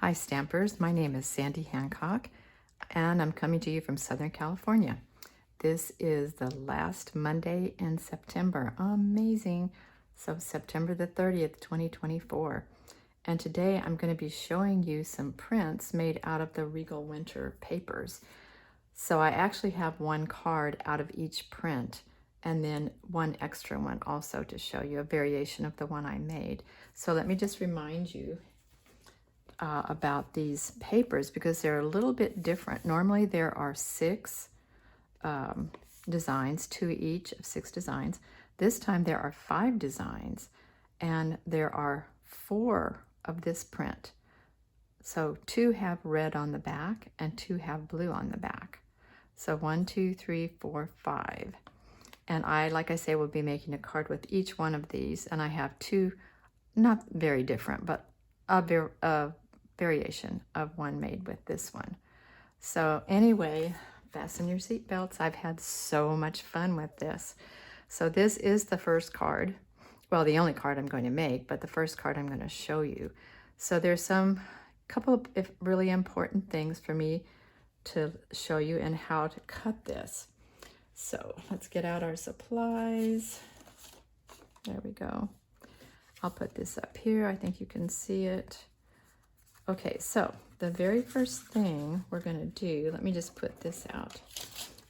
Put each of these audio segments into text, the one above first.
Hi Stampers, my name is Sandy Hancock and I'm coming to you from Southern California. This is the last Monday in September. Amazing. So September the 30th, 2024. And today I'm going to be showing you some prints made out of the Regal winter papers. So I actually have one card out of each print and then one extra one also to show you a variation of the one I made. So let me just remind you about these papers because they're a little bit different. Normally there are 6 designs, 2 each of 6 designs. This time there are 5 designs and there are 4 of this print. So 2 have red on the back and 2 have blue on the back. So 1, 2, 3, 4, 5. And I, like I say, will be making a card with each one of these. And I have 2, not very different, but a variation of one made with this one. So anyway, fasten your seatbelts. I've had so much fun with this. So this is the first card. Well, the only card I'm going to make, but the first card I'm going to show you. So there's some couple of really important things for me to show you and how to cut this. So let's get out our supplies. There we go. I'll put this up here. I think you can see it. Okay, so the very first thing we're going to do, let me just put this out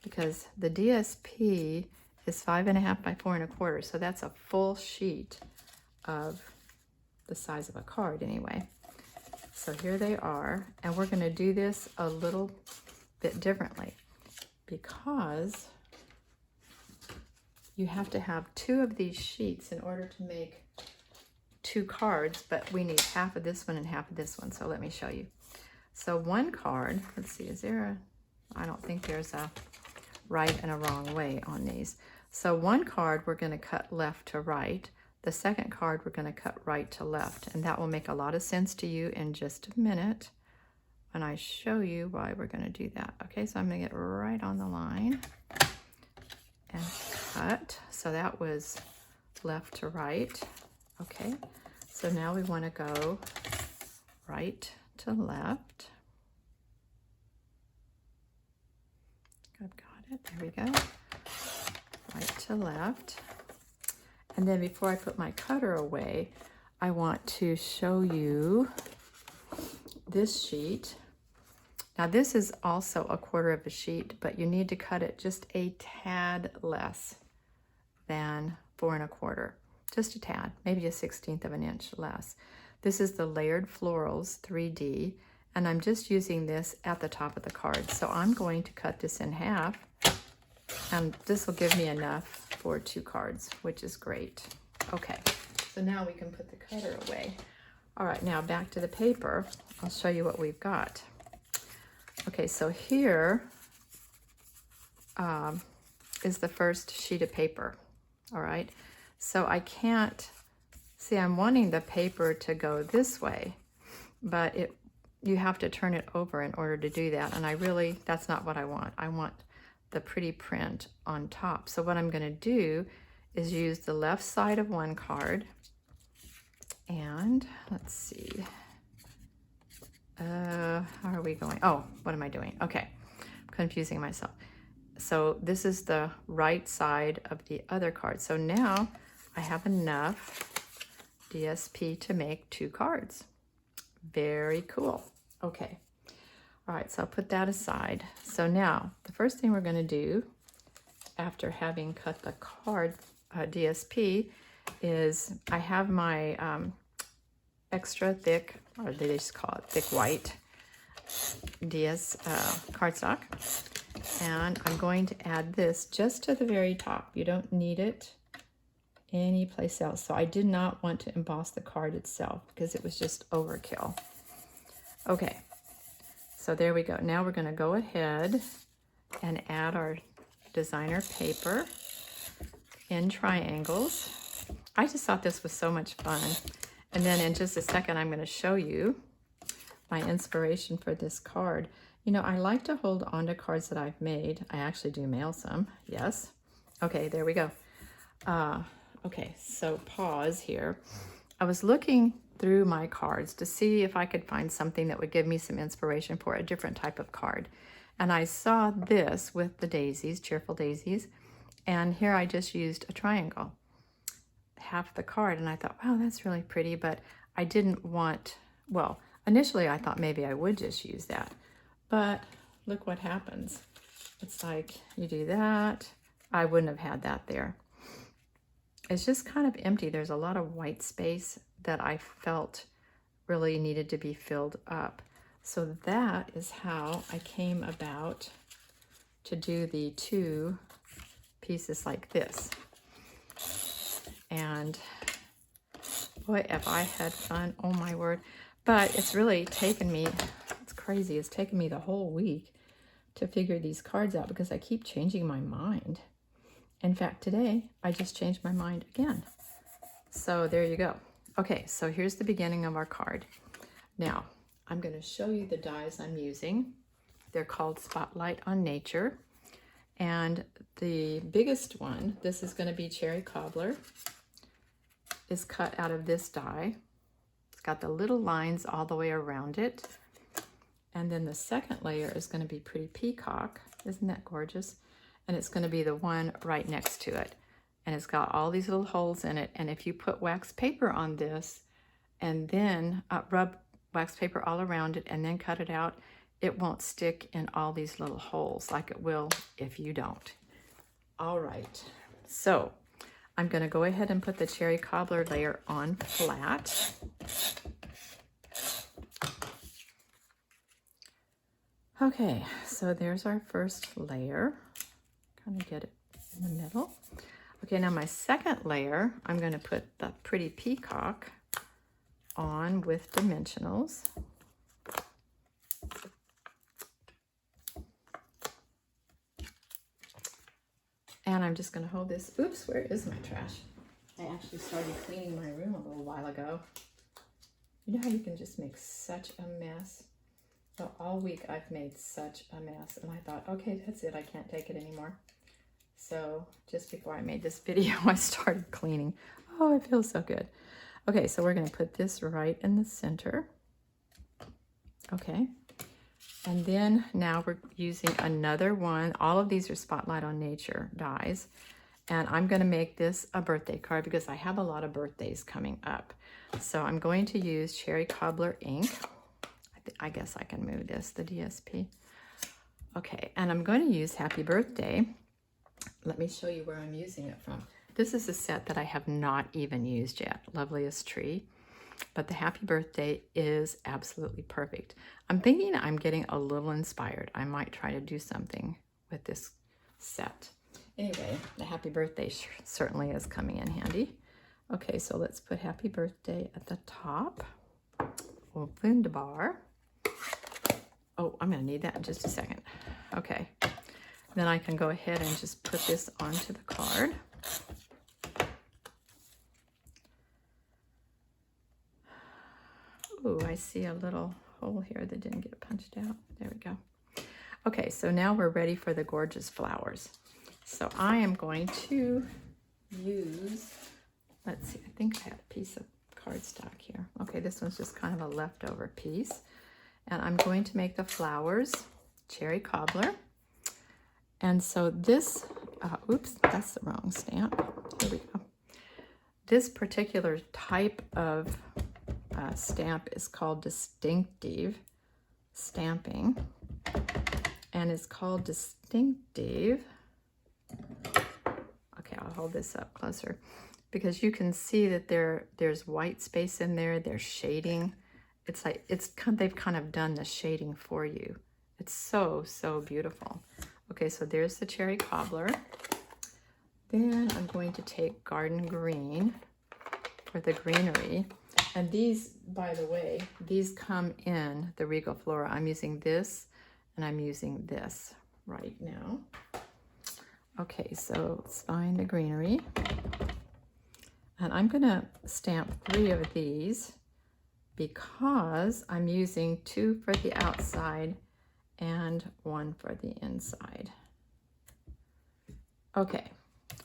because the DSP is 5.5 by 4.25, so that's a full sheet of the size of a card anyway. So here they are, and we're going to do this a little bit differently because you have to have 2 of these sheets in order to make 2 cards, but we need half of this one and half of this one. So let me show you. So one card, let's see, is there I don't think there's a right and a wrong way on these. So one card we're going to cut left to right. The second card we're going to cut right to left. And that will make a lot of sense to you in just a minute when I show you why we're going to do that. Okay, so I'm going to get right on the line and cut. So that was left to right. Okay, so now we want to go right to left. I've got it, there we go. Right to left. And then before I put my cutter away, I want to show you this sheet. Now this is also 1/4 of a sheet, but you need to cut it just a tad less than 4.25. Just a tad, maybe a 1/16 of an inch less. This is the Layered Florals 3D, and I'm just using this at the top of the card. So I'm going to cut this in half, and this will give me enough for 2 cards, which is great. Okay, so now we can put the cutter away. All right, now back to the paper. I'll show you what we've got. Okay, so here is the first sheet of paper, all right? So I can't, see I'm wanting the paper to go this way, but you have to turn it over in order to do that. And that's not what I want. I want the pretty print on top. So what I'm gonna do is use the left side of one card and let's see, how are we going? Oh, what am I doing? Okay, I'm confusing myself. So this is the right side of the other card. So now I have enough DSP to make 2 cards. Very cool. Okay. All right, so I'll put that aside. So now the first thing we're going to do after having cut the card DSP is I have my extra thick, or they just call it thick white DS cardstock. And I'm going to add this just to the very top. You don't need it any place else. So I did not want to emboss the card itself because it was just overkill. Okay, so there we go. Now we're going to go ahead and add our designer paper in triangles. I just thought this was so much fun. And then in just a second, I'm going to show you my inspiration for this card. You know, I like to hold on to cards that I've made. I actually do mail some, yes. Okay, there we go. Okay, so pause here. I was looking through my cards to see if I could find something that would give me some inspiration for a different type of card. And I saw this with the daisies, cheerful daisies, and here I just used a triangle, half the card, and I thought, wow, that's really pretty, but I didn't want, well, initially I thought maybe I would just use that, but look what happens. It's like you do that. I wouldn't have had that there. It's just kind of empty. There's a lot of white space that I felt really needed to be filled up. So that is how I came about to do the 2 pieces like this. And boy, have I had fun. Oh my word. But it's really taken me, it's crazy. It's taken me the whole week to figure these cards out because I keep changing my mind. In fact, today I just changed my mind again. So there you go. Okay, so here's the beginning of our card. Now, I'm going to show you the dies I'm using. They're called Spotlight on Nature. And the biggest one, this is going to be Cherry Cobbler, is cut out of this die. It's got the little lines all the way around it. And then the second layer is going to be Pretty Peacock. Isn't that gorgeous? And it's going to be the one right next to it. And it's got all these little holes in it. And if you put wax paper on this and then rub wax paper all around it and then cut it out, it won't stick in all these little holes like it will if you don't. All right, so I'm going to go ahead and put the Cherry Cobbler layer on flat. Okay, so there's our first layer. Kind of get it in the middle. Okay, now my second layer, I'm going to put the Pretty Peacock on with dimensionals. And I'm just going to hold this. Oops, where is my trash? I actually started cleaning my room a little while ago. You know how you can just make such a mess? So all week I've made such a mess, and I thought, okay, that's it. I can't take it anymore. So just before I made this video, I started cleaning. Oh, it feels so good. Okay, so we're going to put this right in the center. Okay. And then now we're using another one. All of these are Spotlight on Nature dies. And I'm going to make this a birthday card because I have a lot of birthdays coming up. So I'm going to use Cherry Cobbler ink. I guess I can move this, the DSP. Okay, and I'm going to use Happy Birthday. Let me show you where I'm using it from. This is a set that I have not even used yet, Loveliest Tree. But the Happy Birthday is absolutely perfect. I'm thinking I'm getting a little inspired. I might try to do something with this set. Anyway, the Happy Birthday certainly is coming in handy. Okay, so let's put Happy Birthday at the top. Wunderbar. Oh, I'm going to need that in just a second. Okay. Then I can go ahead and just put this onto the card. Ooh, I see a little hole here that didn't get punched out. There we go. Okay, so now we're ready for the gorgeous flowers. So I am going to use, let's see, I think I have a piece of cardstock here. Okay, this one's just kind of a leftover piece. And I'm going to make the flowers Cherry Cobbler. And so this, oops, that's the wrong stamp. Here we go. This particular type of stamp is called Distinctive Stamping. And it's called Distinctive. Okay, I'll hold this up closer because you can see that there's white space in there. There's shading. It's like they've kind of done the shading for you. It's so beautiful. Okay, so there's the Cherry Cobbler. Then I'm going to take Garden Green for the greenery. And these, by the way, these come in the Regal Flora. I'm using this and I'm using this right now. Okay, so let's find the greenery. And I'm gonna stamp 3 of these because I'm using 2 for the outside and 1 for the inside. Okay,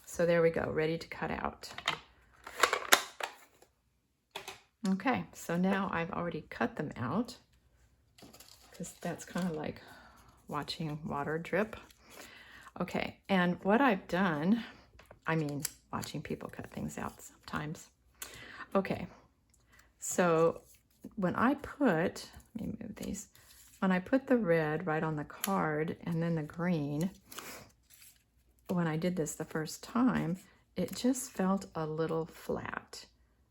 so there we go, ready to cut out. Okay, so now I've already cut them out because that's kind of like watching water drip. Okay, and what I've done, I mean, watching people cut things out sometimes. Okay, so when I put, let me move these, when I put the red right on the card and then the green, when I did this the first time, it just felt a little flat.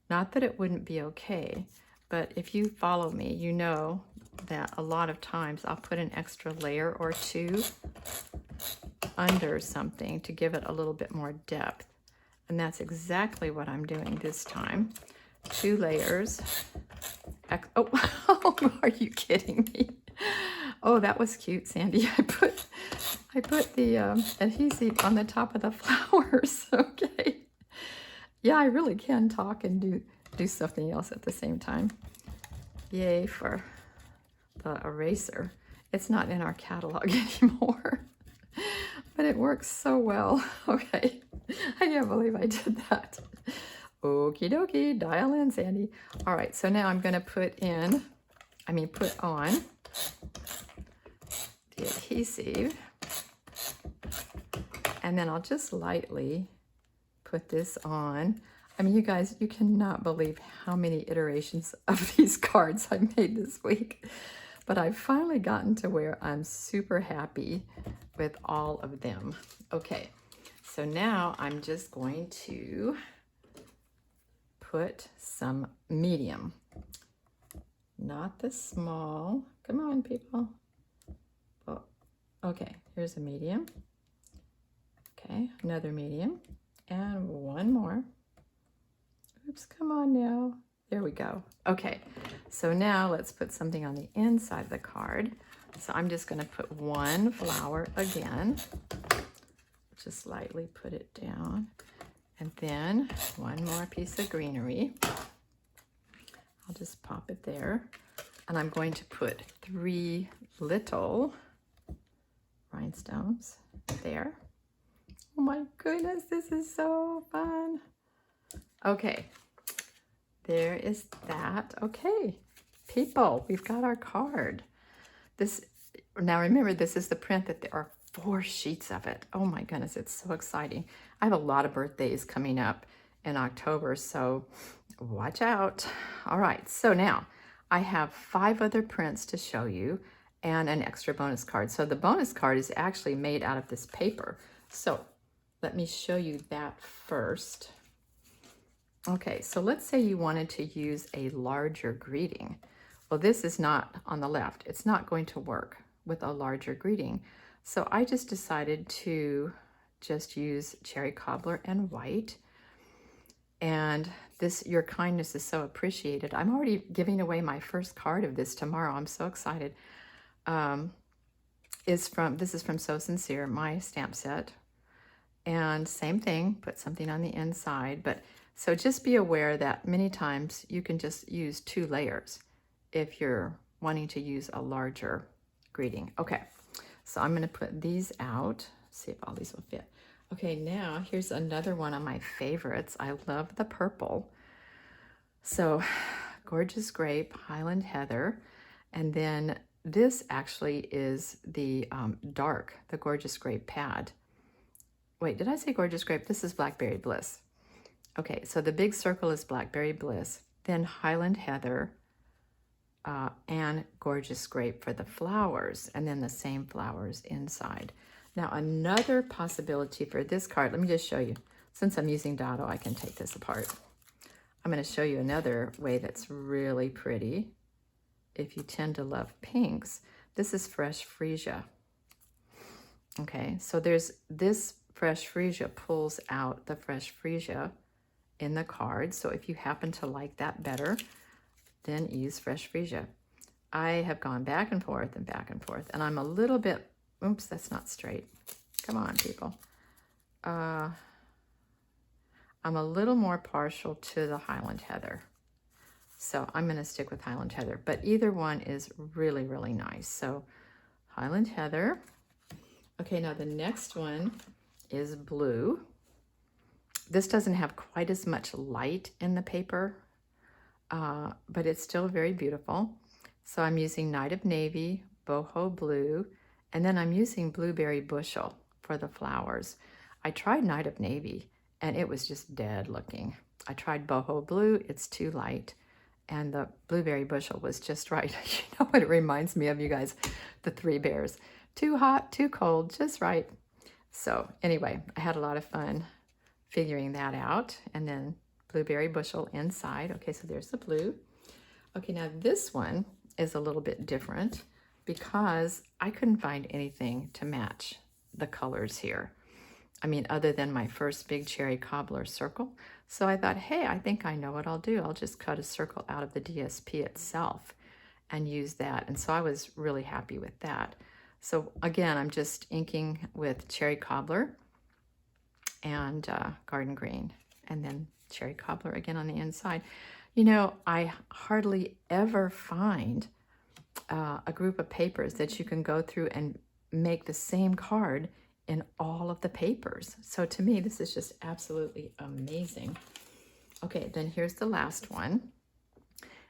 Not that it wouldn't be okay, but if you follow me, you know that a lot of times I'll put an extra layer or two under something to give it a little bit more depth. And that's exactly what I'm doing this time. 2 layers. Oh, are you kidding me? Oh, that was cute, Sandy. I put the adhesive on the top of the flowers. Okay. Yeah, I really can talk and do something else at the same time. Yay for the eraser. It's not in our catalog anymore, but it works so well. Okay, I can't believe I did that. Okie dokie, dial in, Sandy. All right, so now I'm gonna put on the adhesive, and then I'll just lightly put this on. I mean, you guys, you cannot believe how many iterations of these cards I made this week, but I've finally gotten to where I'm super happy with all of them. Okay, so now I'm just going to put some medium, not the small. Come on, people. Oh, okay, here's a medium. Okay, another medium, and one more. Oops, come on now. There we go. Okay, so now let's put something on the inside of the card. So I'm just going to put one flower again. Just lightly put it down. And then one more piece of greenery. I'll just pop it there. And I'm going to put 3 little rhinestones there. Oh my goodness, this is so fun. Okay, there is that. Okay, people, we've got our card. Now remember, this is the print that there are 4 sheets of it. Oh my goodness, it's so exciting. I have a lot of birthdays coming up in October, so watch out. All right, so now I have 5 other prints to show you and an extra bonus card. So the bonus card is actually made out of this paper. So let me show you that first. Okay, so let's say you wanted to use a larger greeting. Well, this is not on the left. It's not going to work with a larger greeting. So I just decided to just use cherry cobbler and white. And this, your kindness is so appreciated. I'm already giving away my first card of this tomorrow. I'm so excited. This is from So Sincere, my stamp set. And same thing, put something on the inside. But so just be aware that many times you can just use 2 layers if you're wanting to use a larger greeting. Okay, so I'm going to put these out, see if all these will fit. Okay, now here's another one of my favorites. I love the purple. So Gorgeous Grape, Highland Heather, and then this actually is the the Gorgeous Grape pad. Wait, did I say Gorgeous Grape? This is Blackberry Bliss. Okay, so the big circle is Blackberry Bliss, then Highland Heather, and Gorgeous Grape for the flowers, and then the same flowers inside. Now, another possibility for this card, let me just show you. Since I'm using Dado, I can take this apart. I'm going to show you another way that's really pretty. If you tend to love pinks, this is Fresh Freesia. Okay, so there's this Fresh Freesia pulls out the Fresh Freesia in the card. So if you happen to like that better, then use Fresh Freesia. I have gone back and forth, and I'm a little bit, oops, that's not straight. Come on, people. I'm a little more partial to the Highland Heather. So I'm going to stick with Highland Heather, but either one is really, really nice. So Highland Heather. Okay, now the next one is blue. This doesn't have quite as much light in the paper. but it's still very beautiful. So I'm using Night of Navy, Boho Blue, and then I'm using Blueberry Bushel for the flowers. I tried Night of Navy and it was just dead looking. I tried Boho Blue, it's too light, and the Blueberry Bushel was just right. You know what it reminds me of, you guys? The Three Bears. Too hot, too cold, just right. So anyway, I had a lot of fun figuring that out. And then Blueberry Bushel inside. Okay, so there's the blue. Okay, now this one is a little bit different because I couldn't find anything to match the colors here. I mean, other than my first big cherry cobbler circle. So I thought, hey, I think I know what I'll do. I'll just cut a circle out of the DSP itself and use that. And so I was really happy with that. So again, I'm just inking with cherry cobbler and garden green, and then cherry cobbler again on the inside. You know, I hardly ever find a group of papers that you can go through and make the same card in all of the papers. So to me, this is just absolutely amazing. Okay, then here's the last one.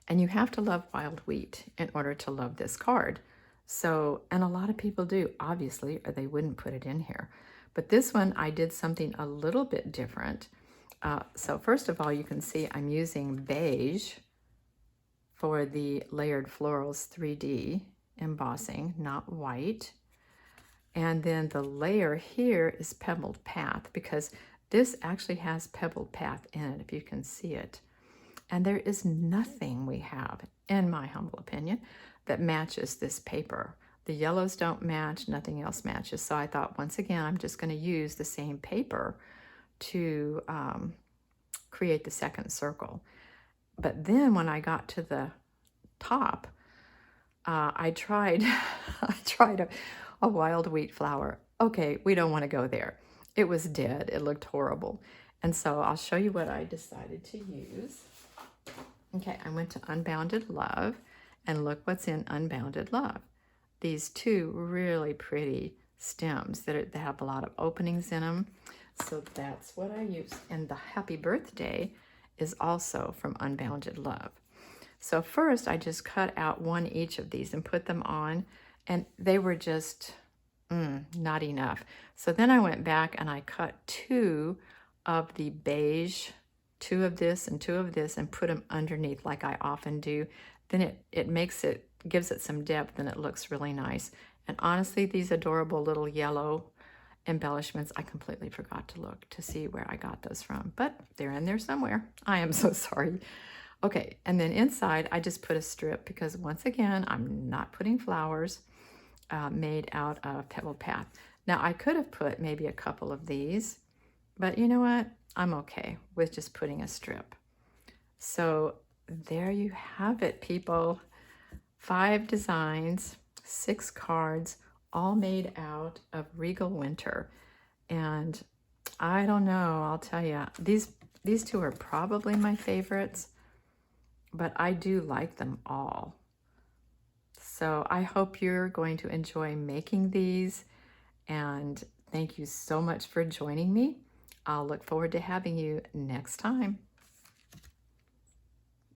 And you have to love wild wheat in order to love this card. So, and a lot of people do, obviously, or they wouldn't put it in here. But this one, I did something a little bit different. So first of all, you can see I'm using beige for the Layered Florals 3D embossing, not white. And then the layer here is Pebbled Path, because this actually has Pebbled Path in it, if you can see it. And there is nothing we have, in my humble opinion, that matches this paper. The yellows don't match, nothing else matches. So I thought, once again, I'm just going to use the same paper to create the second circle. But then when I got to the top, I tried a wild wheat flower. Okay, we don't want to go there. It was dead. It looked horrible. And so I'll show you what I decided to use. Okay, I went to Unbounded Love, and look what's in Unbounded Love. These two really pretty stems that have a lot of openings in them. So that's what I used. And the Happy Birthday is also from Unbounded Love. So first I just cut out one each of these and put them on, and they were just not enough. So then I went back and I cut two of the beige, two of this and two of this, and put them underneath like I often do. Then it gives it some depth, and it looks really nice. And honestly, these adorable little yellow embellishments, I completely forgot to look to see where I got those from, but they're in there somewhere. I am so sorry. Okay, and then inside I just put a strip because once again, I'm not putting flowers made out of Pebbled Path. Now I could have put maybe a couple of these, but you know what? I'm okay with just putting a strip. So there you have it, people. 5 designs, 6 cards, all made out of Regal Winter. And I don't know, I'll tell you, these two are probably my favorites, but I do like them all. So I hope you're going to enjoy making these, and thank you so much for joining me. I'll look forward to having you next time.